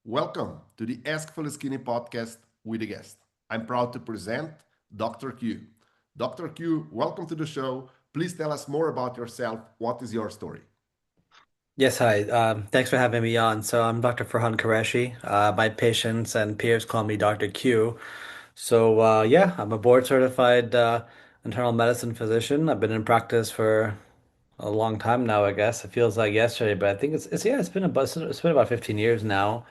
Welcome to the Ask Faleskini Podcast with a guest. I'm proud to present Dr. Q. Dr. Q, welcome to the show. Please tell us more about yourself. What is your story? Yes, hi. Thanks for having me on. So I'm Dr. Furhan Qureshi. My patients and peers call me Dr. Q. Yeah, I'm a board certified internal medicine physician. I've been in practice for a long time now, I guess. It feels like yesterday, but I think it's been about 15 years now.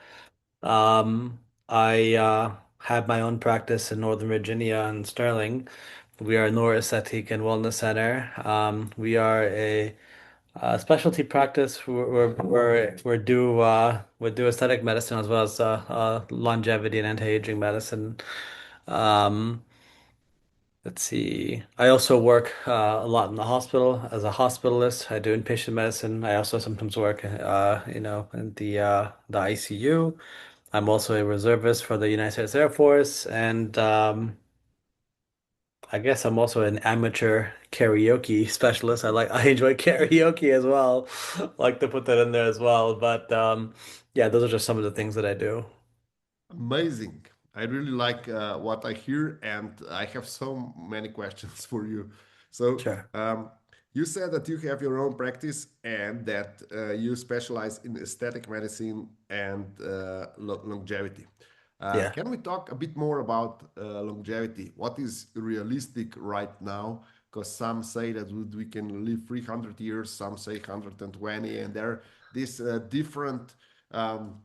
I have my own practice in Northern Virginia in Sterling. We are a neuro-aesthetic and wellness center. We are a specialty practice. We do aesthetic medicine as well as longevity and anti-aging medicine. Um, let's see. I also work a lot in the hospital as a hospitalist. I do inpatient medicine. I also sometimes work, in the ICU. I'm also a reservist for the United States Air Force, and I guess I'm also an amateur karaoke specialist. I enjoy karaoke as well. Like to put that in there as well. But yeah, those are just some of the things that I do. Amazing. I really like what I hear, and I have so many questions for you. So, Sure. um, you said that you have your own practice and that you specialize in aesthetic medicine and longevity. Yeah. Can we talk a bit more about longevity? What is realistic right now? Because some say that we can live 300 years, some say 120, and there are these different um,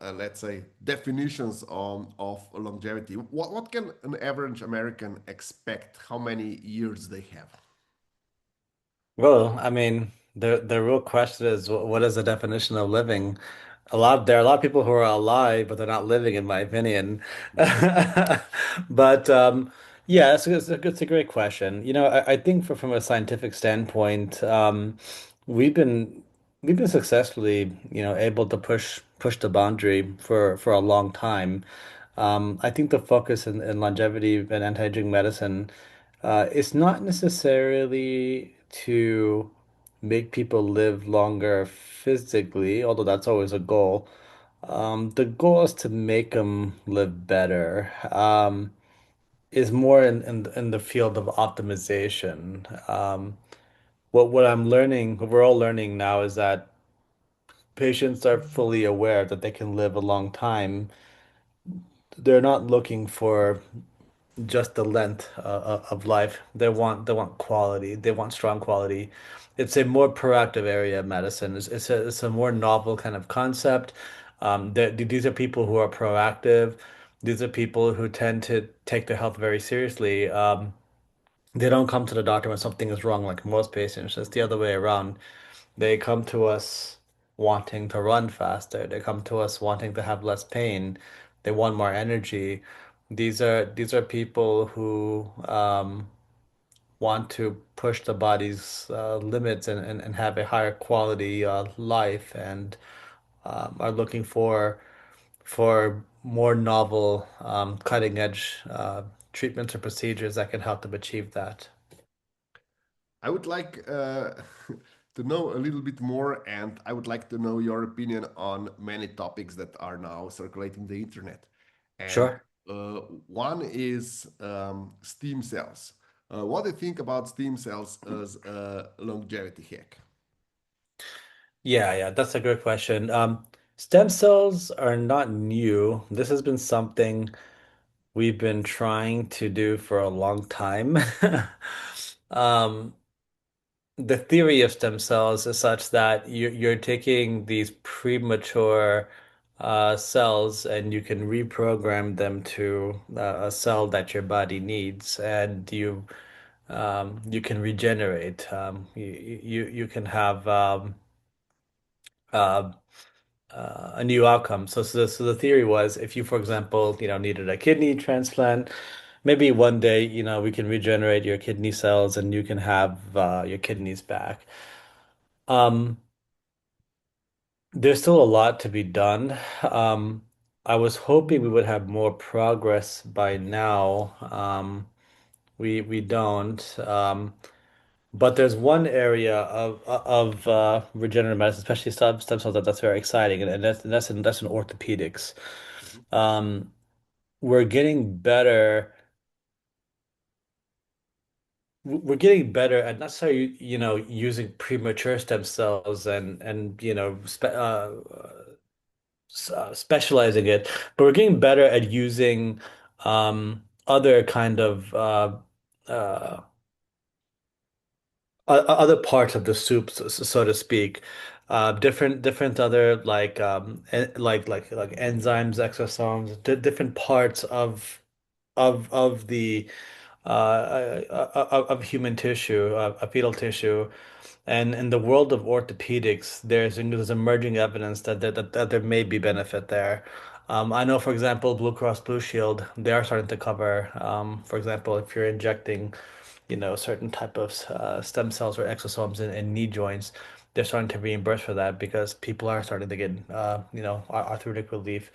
let's say definitions on of longevity. What can an average American expect? How many years they have? Well, I mean, the real question is what is the definition of living? There are a lot of people who are alive, but they're not living, in my opinion. But yeah, it's a great question. I think from a scientific standpoint, we've been we've been successfully, able to push the boundary for a long time. I think the focus in longevity and anti-aging medicine is not necessarily to make people live longer physically, although that's always a goal. The goal is to make them live better. Is more in the field of optimization. What I'm learning, what we're all learning now is that patients are fully aware that they can live a long time. They're not looking for just the length of life. They want quality. They want strong quality. It's a more proactive area of medicine. It's a more novel kind of concept. These are people who are proactive. These are people who tend to take their health very seriously. They don't come to the doctor when something is wrong, like most patients. It's the other way around. They come to us wanting to run faster. They come to us wanting to have less pain. They want more energy. These are people who want to push the body's limits and have a higher quality life and are looking for more novel, cutting edge treatments or procedures that can help them achieve that. I would like to know a little bit more, and I would like to know your opinion on many topics that are now circulating the internet. And Sure. one is stem cells. What do you think about stem cells as a longevity hack? Yeah, that's a good question. Stem cells are not new. This has been something we've been trying to do for a long time. Um, the theory of stem cells is such that you're taking these premature cells and you can reprogram them to a cell that your body needs, and you can regenerate. You can have uh, a new outcome. So the theory was if you, for example, needed a kidney transplant, maybe one day, we can regenerate your kidney cells and you can have your kidneys back. Um, there's still a lot to be done. I was hoping we would have more progress by now. We don't. But there's one area of regenerative medicine, especially stem cells, that's very exciting, and that's in orthopedics. Mhm. Um, we're getting better. We're getting better at not necessarily, using premature stem cells and specializing it, but we're getting better at using other kind of uh, other parts of the soup, so to speak. Different other like enzymes, exosomes, different parts of the of human tissue, fetal tissue. And in the world of orthopedics, there's emerging evidence that there may be benefit there. I know, for example, Blue Cross Blue Shield, they are starting to cover, for example, if you're injecting, certain type of stem cells or exosomes in knee joints, they're starting to reimburse for that because people are starting to get, arthritic relief.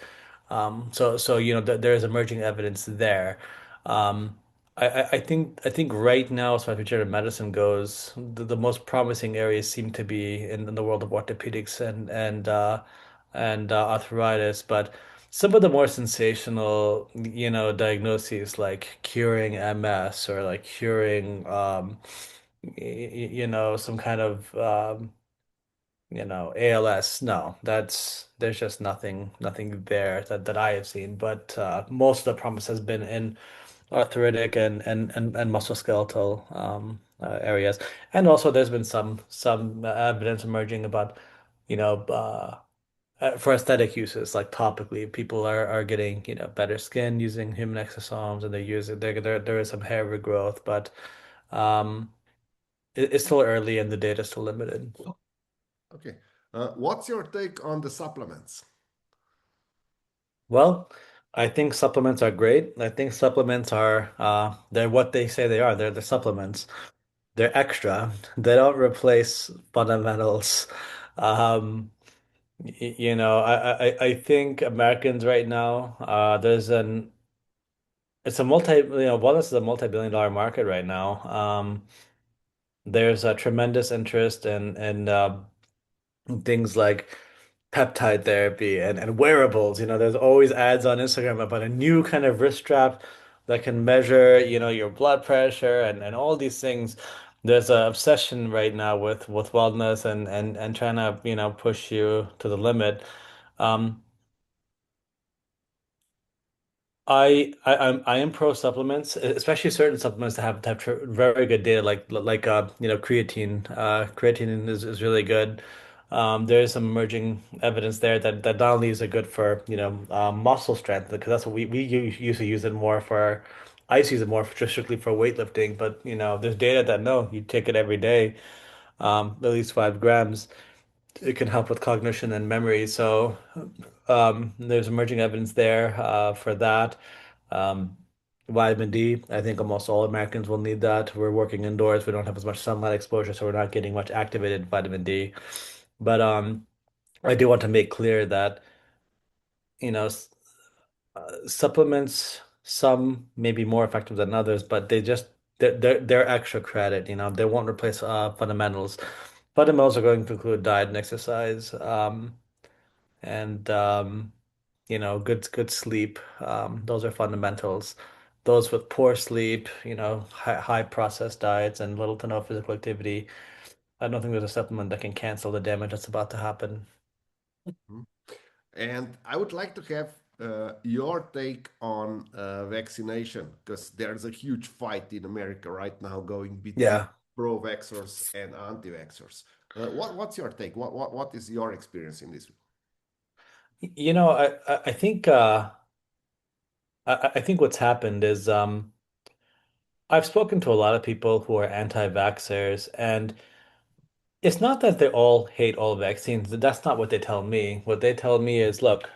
So there is emerging evidence there. Um, I think right now, as far as regenerative medicine goes, the most promising areas seem to be in the world of orthopedics and arthritis, but some of the more sensational, diagnoses like curing MS or like curing, some kind of, ALS. No, there's just nothing there that I have seen. But most of the promise has been in arthritic and musculoskeletal areas. And also there's been some evidence emerging about, for aesthetic uses, like topically, people are getting, better skin using human exosomes, and there is some hair regrowth, but um, it's still early and the data is still limited. Okay. What's your take on the supplements? Well, I think supplements are great. I think supplements are they're what they say they are. They're supplements. They're extra. They don't replace fundamentals. Um, I think Americans right now, it's a wellness is a multi-billion dollar market right now. There's a tremendous interest in things like peptide therapy and wearables. There's always ads on Instagram about a new kind of wrist strap that can measure, your blood pressure and all these things. There's an obsession right now with wellness and trying to, push you to the limit. Um, I am pro supplements, especially certain supplements that have very good data, like creatine. Creatine is really good. There is some emerging evidence there that not only is it good for muscle strength, because that's what usually use it more for. I used to use it more for, just strictly for weightlifting, but there's data that no, you take it every day, at least 5 grams. It can help with cognition and memory. So there's emerging evidence there for that. Um, vitamin D, I think almost all Americans will need that. We're working indoors. We don't have as much sunlight exposure, so we're not getting much activated vitamin D. But I do want to make clear that, you know, supplements, some may be more effective than others, but they're extra credit. They won't replace fundamentals. Fundamentals are going to include diet and exercise. And good sleep. Those are fundamentals. Those with poor sleep, high processed diets and little to no physical activity. I don't think there's a supplement that can cancel the damage that's about to happen. Mhm. And I would like to have your take on vaccination because there's a huge fight in America right now going between Yeah. pro-vaxxers and anti-vaxxers. What's your take? What is your experience in this? I think I think what's happened is I've spoken to a lot of people who are anti-vaxxers, and it's not that they all hate all vaccines. That's not what they tell me. What they tell me is, look,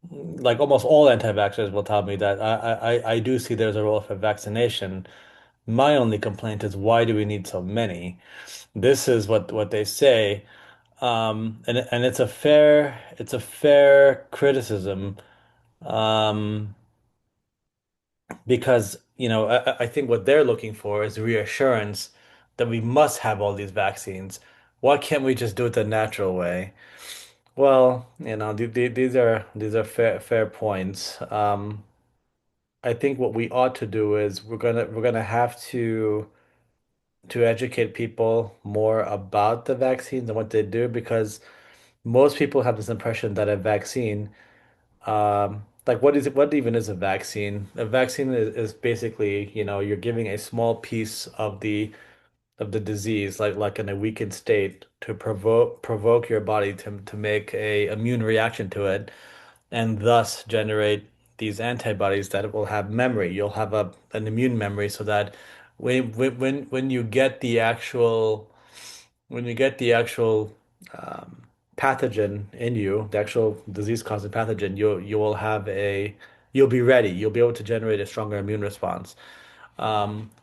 like almost all anti-vaxxers will tell me that I do see there's a role for vaccination. My only complaint is why do we need so many? This is what they say. And it's a fair criticism. Um, because I think what they're looking for is reassurance that we must have all these vaccines. Why can't we just do it the natural way? Well, these are fair points. I think what we ought to do is we're gonna have to educate people more about the vaccines and what they do because most people have this impression that a vaccine, like what is it, what even is a vaccine? A vaccine is basically, you're giving a small piece of the disease, like in a weakened state, to provoke your body to make a immune reaction to it, and thus generate these antibodies that will have memory. You'll have an immune memory so that when you get the actual um, pathogen in you, the actual disease-causing pathogen, you will have you'll be ready. You'll be able to generate a stronger immune response.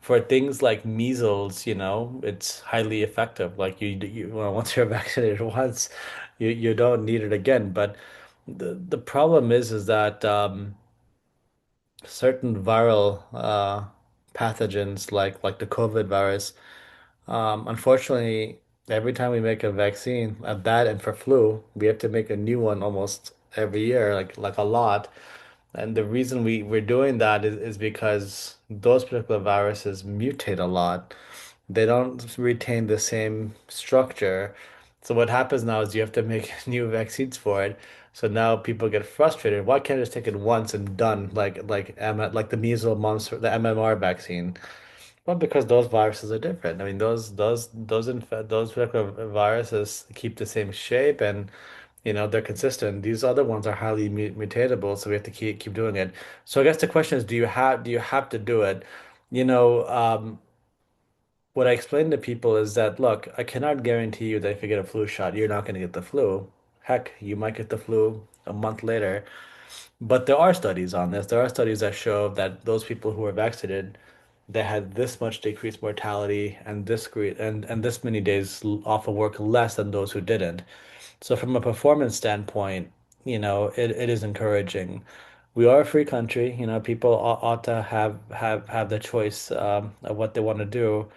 For things like measles, it's highly effective. Like well, once you're vaccinated once, you don't need it again. But the problem is that certain viral pathogens like the COVID virus, unfortunately, every time we make a vaccine, that and for flu, we have to make a new one almost every year, like a lot. And the reason we're doing that is because those particular viruses mutate a lot. They don't retain the same structure. So what happens now is you have to make new vaccines for it. So now people get frustrated. Why can't I just take it once and done, like the measles, mumps, the MMR vaccine? Well, because those viruses are different. I mean, those particular viruses keep the same shape and they're consistent. These other ones are highly mutatable, so we have to keep doing it. So I guess the question is, do you have to do it? You know, um, what I explain to people is that, look, I cannot guarantee you that if you get a flu shot, you're not going to get the flu. Heck, you might get the flu a month later. But there are studies on this. There are studies that show that those people who were vaccinated, they had this much decreased mortality and and this many days off of work less than those who didn't. So from a performance standpoint, it is encouraging. We are a free country, people ought to have the choice of what they want to do.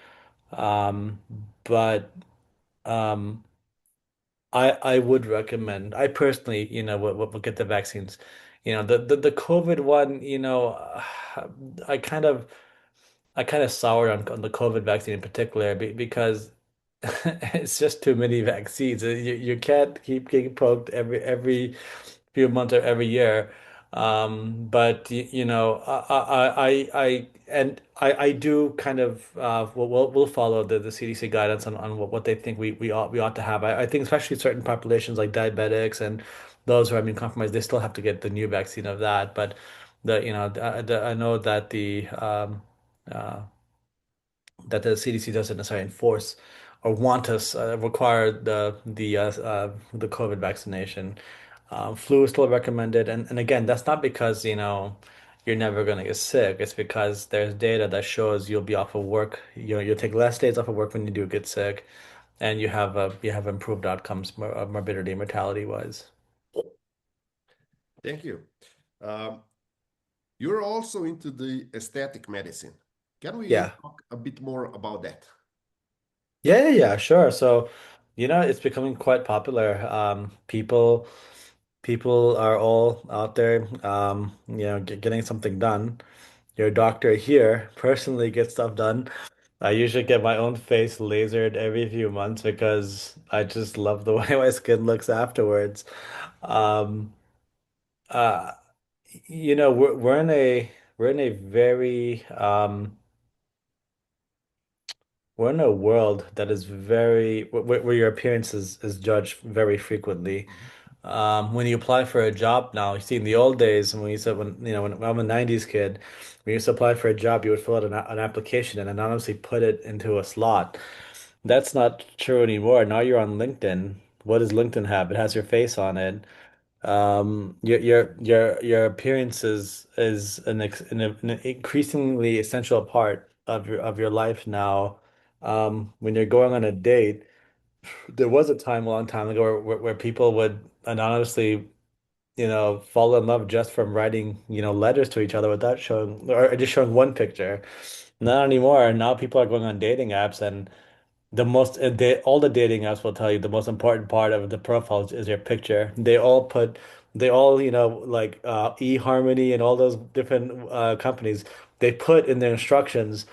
Um, but um, I would recommend. I personally, will get the vaccines. The COVID one, I kind of I kind of soured on the COVID vaccine in particular because it's just too many vaccines. You can't keep getting poked every few months or every year. But I do kind of we'll follow the CDC guidance on what they think we ought to have. I think especially certain populations like diabetics and those who are immune compromised, they still have to get the new vaccine of that. But I know that uh, the CDC doesn't necessarily enforce or want us require the COVID vaccination. Flu is still recommended, and again, that's not because you're never going to get sick. It's because there's data that shows you'll be off of work. You'll take less days off of work when you do get sick, and you have improved outcomes, morbidity, mortality wise. Thank you. Um, you're also into the aesthetic medicine. Can we Yeah, talk a bit more about that? yeah, sure. So, it's becoming quite popular. People are all out there, getting something done. Your doctor here personally gets stuff done. I usually get my own face lasered every few months because I just love the way my skin looks afterwards. Um, uh, we're in a very we're in a world that is where your appearance is judged very frequently. Mhm. When you apply for a job now, you see in the old days when we used to, when I'm a 90s kid, when you used to apply for a job, you would fill out an application and anonymously put it into a slot. That's not true anymore. Now you're on LinkedIn. What does LinkedIn have? It has your face on it. Your appearance is an increasingly essential part of your life now. When you're going on a date, there was a time a long time ago where people would anonymously, fall in love just from writing, letters to each other without showing or just showing one picture. Not anymore. Now people are going on dating apps and all the dating apps will tell you the most important part of the profile is your picture. They all, like eHarmony and all those different companies, they put in their instructions,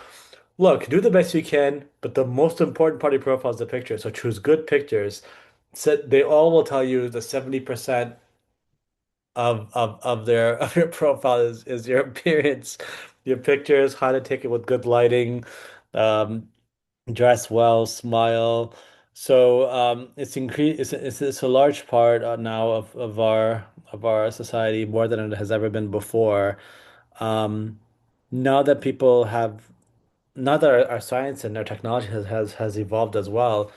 look, do the best you can, but the most important part of your profile is the picture. So choose good pictures. So they all will tell you the 70% of their of your profile is your appearance, your pictures, how to take it with good lighting, um, dress well, smile. So it's a large part now of our society more than it has ever been before. Um, now that people have now that our science and our technology has evolved as well,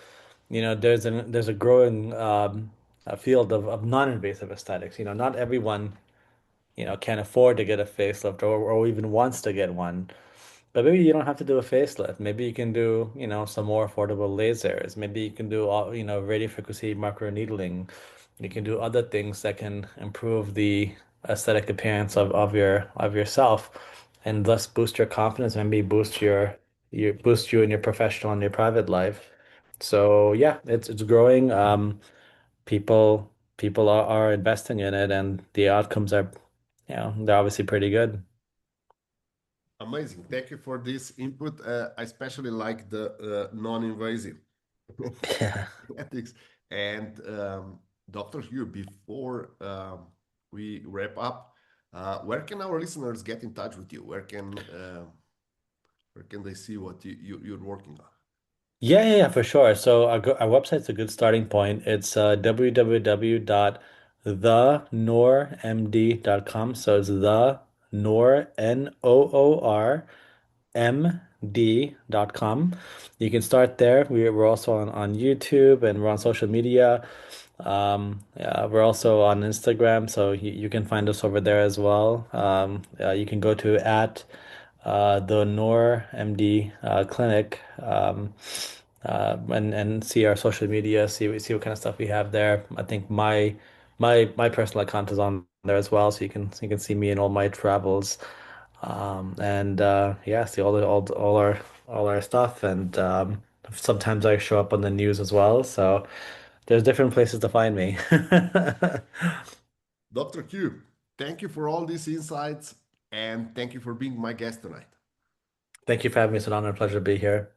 there's a growing a field of non-invasive aesthetics. Not everyone, can afford to get a facelift or even wants to get one. But maybe you don't have to do a facelift. Maybe you can do, some more affordable lasers. Maybe you can do all, radiofrequency microneedling. You can do other things that can improve the aesthetic appearance of yourself and thus boost your confidence, maybe boost you in your professional and your private life. So yeah, it's growing. People are investing in it and the outcomes are, they're obviously pretty good. Amazing. Thank you for this input. I especially like the non-invasive Yeah. ethics. And Dr. Hugh, before we wrap up, where can our listeners get in touch with you? Where can they see what you're working on? Yeah, for sure. So our website's a good starting point. It's www.thenormd.com. So it's the Nor NOORMD.com. You can start there. We're also on YouTube and we're on social media. Yeah, we're also on Instagram, so you can find us over there as well. You can go to at the Noor MD clinic, and see our social media, see what kind of stuff we have there. I think my personal account is on there as well, so you can see me in all my travels, and yeah, see all our stuff, and sometimes I show up on the news as well. So there's different places to find me. Dr. Q, thank you for all these insights and thank you for being my guest tonight. Thank you for having me. It's an honor and pleasure to be here.